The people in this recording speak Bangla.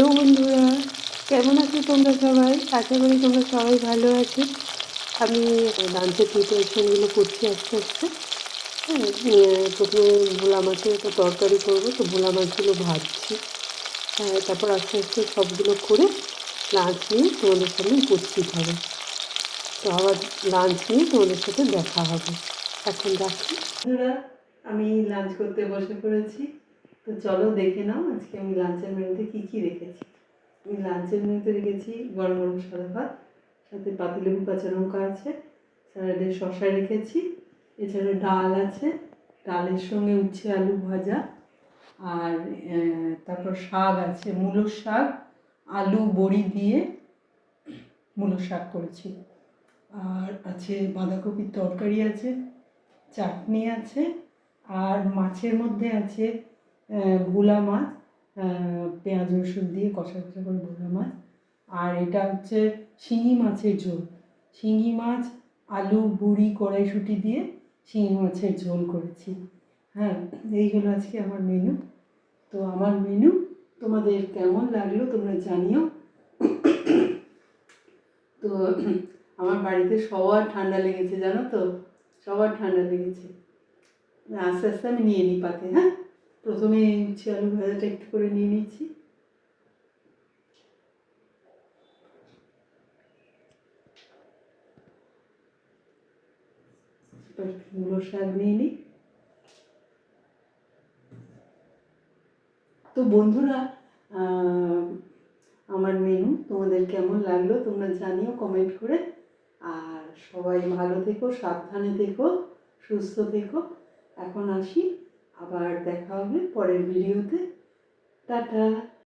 হ্যালো বন্ধুরা, কেমন আছো তোমরা সবাই? আশা করি তোমরা সবাই ভালো আছো। আমি লাঞ্চের প্রিপারেশনগুলো করছি আস্তে আস্তে। হ্যাঁ, প্রথমে ভোলা মাছের একটা তরকারি করবো, তো ভোলা মাছগুলো ভাজছি। তারপর আস্তে আস্তে সবগুলো করে লাঞ্চ নিয়ে তোমাদের সামনে উপস্থিত হবে। তো আবার লাঞ্চ নিয়ে তোমাদের সাথে দেখা হবে। এখন রাখি বন্ধুরা, আমি লাঞ্চ করতে বসে পড়েছি। তো চলো দেখে নাও আজকে আমি লাঞ্চের মেনুতে কী কী রেখেছি। আমি লাঞ্চের মেনুতে রেখেছি গরম গরম সাদা ভাত, সাথে পাতিলেবু কাঁচা লঙ্কা আছে, স্যালাডে শসা রেখেছি, এছাড়া ডাল আছে, ডালের সঙ্গে উচ্ছে আলু ভাজা, আর তারপর শাক আছে, মূলো শাক, আলু বড়ি দিয়ে মূলো শাক করেছি, আর আছে বাঁধাকপির তরকারি আছে, চাটনি আছে, আর মাছের মধ্যে আছে ভোলা মাছ, পেঁয়াজ রসুন দিয়ে কষা কষা করে ভোলা মাছ, আর এটা হচ্ছে শিঙি মাছের ঝোল। শিঙি মাছ আলু বড়ি কড়াইশুঁটি দিয়ে শিঙি মাছের ঝোল করেছি। হ্যাঁ, এই হলো আজকে আমার মেনু। তো আমার মেনু তোমাদের কেমন লাগলো তোমরা জানিও। তো আমার বাড়িতে সবার ঠান্ডা লেগেছে, জানো তো, সবার ঠান্ডা লেগেছে। আস্তে আস্তে আমি নিয়ে নিই পাতে। হ্যাঁ, প্রথমে উচ্ছে আলু ভাজাটা একটু করে নিয়ে নিচ্ছি। মূলো শাক নিয়ে নিই। তো বন্ধুরা, আমার মেনু তোমাদের কেমন লাগলো তোমরা জানিও কমেন্ট করে। আর সবাই ভালো থেকো, সাবধানে থেকো, সুস্থ থেকো। এখন আসি, আবার দেখা হবে পরের ভিডিওতে। টাটা।